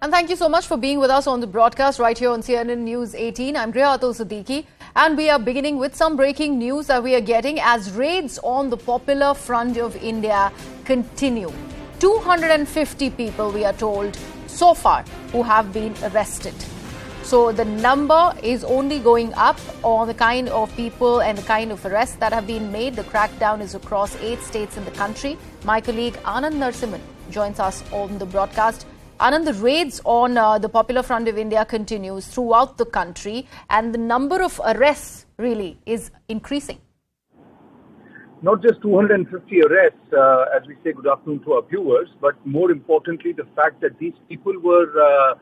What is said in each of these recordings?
And thank you so much for being with us on the broadcast right here on CNN News 18. I'm Riya Atul Siddiqui, and we are beginning with some breaking news that we are getting as raids on the Popular Front of India continue. 250 people, we are told, so far who have been arrested. So the number is only going up on the kind of people and the kind of arrests that have been made. The crackdown is across 8 states in the country. My colleague Anand Narasimhan joins us on the broadcast. Anand, the raids on the Popular Front of India continues throughout the country, and the number of arrests really is increasing. Not just 250 arrests, as we say good afternoon to our viewers, but more importantly, the fact that these people were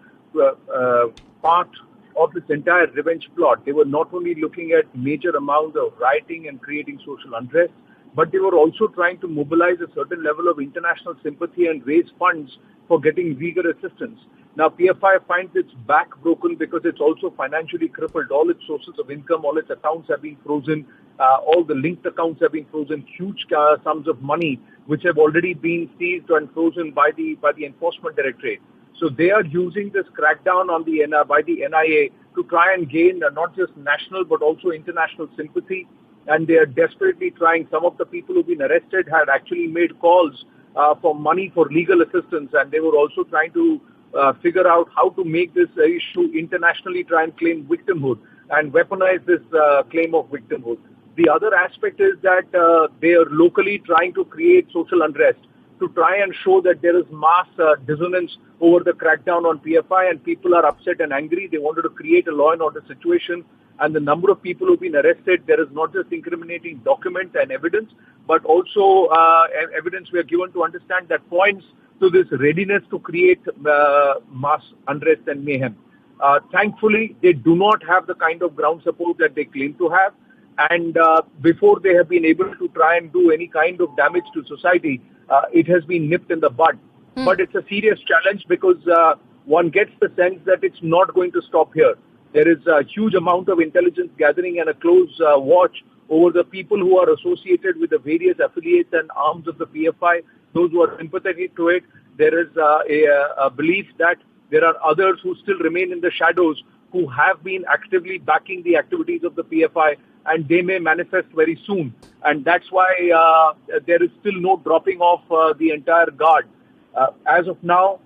part of this entire revenge plot. They were not only looking at major amount of rioting and creating social unrest, but they were also trying to mobilize a certain level of international sympathy and raise funds for getting legal assistance. Now, PFI finds its back broken because it's also financially crippled. All its sources of income, all its accounts have been frozen. All the linked accounts have been frozen. Huge sums of money which have already been seized and frozen by the Enforcement Directorate. So they are using this crackdown on by the NIA to try and gain not just national but also international sympathy. And they are desperately trying. Some of the people who've been arrested had actually made calls for money for legal assistance, and they were also trying to figure out how to make this issue internationally, try and claim victimhood and weaponize this claim of victimhood. The other aspect is that they are locally trying to create social unrest to try and show that there is mass dissonance over the crackdown on PFI, and people are upset and angry. They wanted to create a law and order situation. And the number of people who've been arrested, there is not just incriminating document and evidence, but also evidence we are given to understand that points to this readiness to create mass unrest and mayhem. Thankfully, they do not have the kind of ground support that they claim to have. And before they have been able to try and do any kind of damage to society, it has been nipped in the bud. But it's a serious challenge because one gets the sense that it's not going to stop here. There is a huge amount of intelligence gathering and a close watch over the people who are associated with the various affiliates and arms of the PFI, those who are sympathetic to it. There is a belief that there are others who still remain in the shadows who have been actively backing the activities of the PFI, and they may manifest very soon. And that's why there is still no dropping off the entire guard. As of now,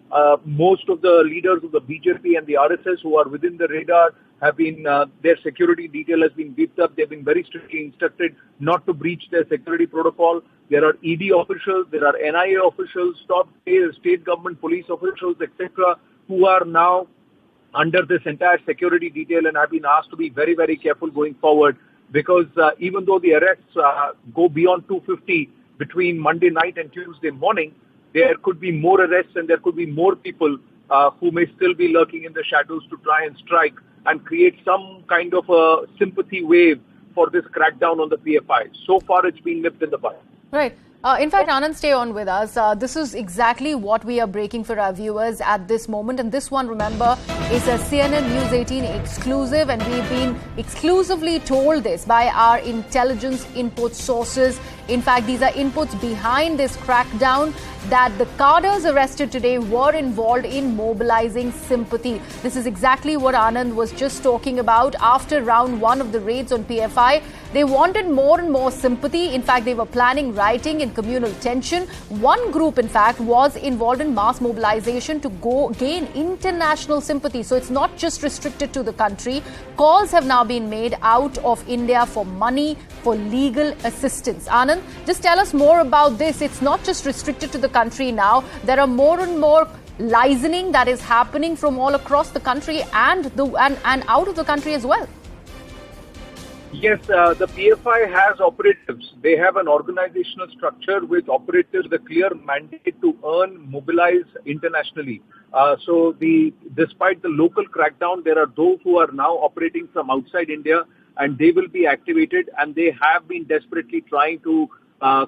most of the leaders of the BJP and the RSS who are within the radar have been, their security detail has been beefed up. They've been very strictly instructed not to breach their security protocol. There are ED officials, there are NIA officials, top state government police officials, etc., who are now under this entire security detail and have been asked to be very, very careful going forward, because even though the arrests go beyond 250 between Monday night and Tuesday morning, there could be more arrests and there could be more people who may still be lurking in the shadows to try and strike and create some kind of a sympathy wave for this crackdown on the PFI. So far, it's been nipped in the bud. Right. In fact, Anand, stay on with us. This is exactly what we are breaking for our viewers at this moment. And this one, remember, is a CNN News 18 exclusive. And we've been exclusively told this by our intelligence input sources. In fact, these are inputs behind this crackdown, that the cadres arrested today were involved in mobilizing sympathy. This is exactly what Anand was just talking about. After round 1 of the raids on PFI, they wanted more and more sympathy. In fact, they were planning rioting and communal tension. One group, in fact, was involved in mass mobilization to gain international sympathy. So it's not just restricted to the country. Calls have now been made out of India for money, for legal assistance. Anand, just tell us more about this. It's not just restricted to the country now. There are more and more licensing that is happening from all across the country and out of the country as well. Yes, the PFI has operatives. They have an organizational structure with operatives, the clear mandate to mobilize internationally. Despite the local crackdown, there are those who are now operating from outside India, and they will be activated, and they have been desperately trying to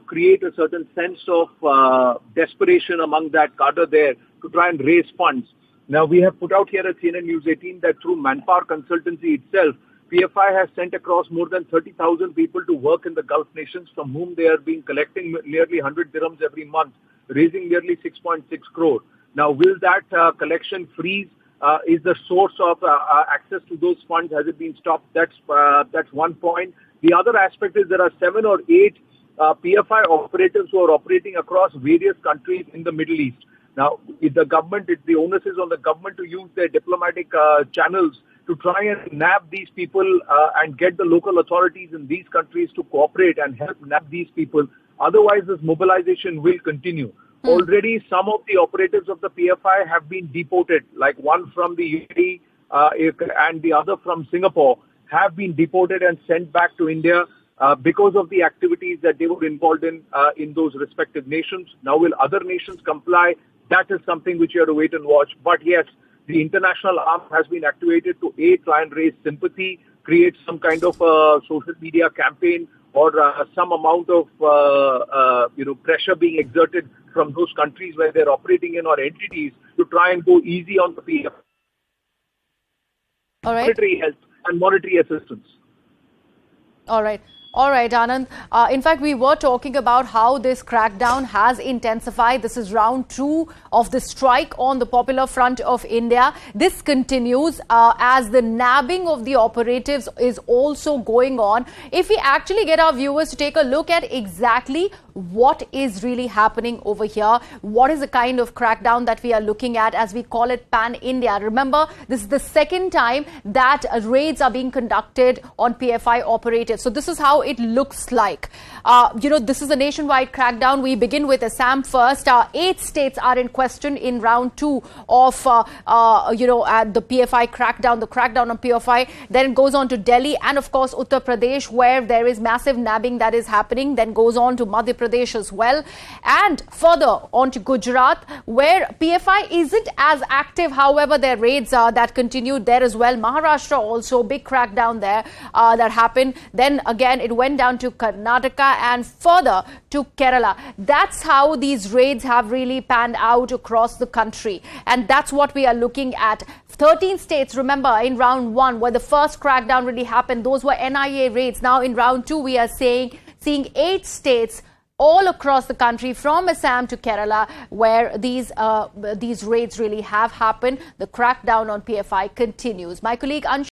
create a certain sense of desperation among that cadre there to try and raise funds. Now, we have put out here at CNN News 18 that through manpower consultancy itself, PFI has sent across more than 30,000 people to work in the Gulf nations, from whom they are being collecting nearly 100 dirhams every month, raising nearly 6.6 crore. Now, will that collection freeze? Is the source of access to those funds, has it been stopped? That's one point. The other aspect is there are 7 or 8 PFI operatives who are operating across various countries in the Middle East. Now, if the onus is on the government to use their diplomatic channels to try and nab these people and get the local authorities in these countries to cooperate and help nab these people. Otherwise, this mobilization will continue. Already, some of the operatives of the PFI have been deported, like one from the UAE and the other from Singapore have been deported and sent back to India because of the activities that they were involved in those respective nations. Now, will other nations comply? That is something which you have to wait and watch. But yes, the international arm has been activated to try and raise sympathy, create some kind of a social media campaign or some amount of pressure being exerted from those countries where they're operating in or entities to try and go easy on the PFI. All right. Monetary help and monetary assistance. All right. All right, Anand. In fact, we were talking about how this crackdown has intensified. This is round 2 of the strike on the Popular Front of India. This continues as the nabbing of the operatives is also going on. If we actually get our viewers to take a look at exactly what is really happening over here, what is the kind of crackdown that we are looking at as we call it pan-India. Remember, this is the second time that raids are being conducted on PFI operatives. So this is how it looks like. This is a nationwide crackdown. We begin with Assam first. 8 states are in question in round 2 of, the PFI crackdown, the crackdown on PFI. Then it goes on to Delhi and, of course, Uttar Pradesh, where there is massive nabbing that is happening. Then goes on to Madhya Pradesh as well. And further on to Gujarat, where PFI isn't as active. However, there are raids that continued there as well. Maharashtra also, big crackdown there that happened. Then again, it went down to Karnataka and further to Kerala. That's how these raids have really panned out across the country. And that's what we are looking at. 13 states, remember, in round 1, where the first crackdown really happened, those were NIA raids. Now in round 2, we are seeing 8 states all across the country, from Assam to Kerala, where these raids really have happened. The crackdown on PFI continues. My colleague Anshu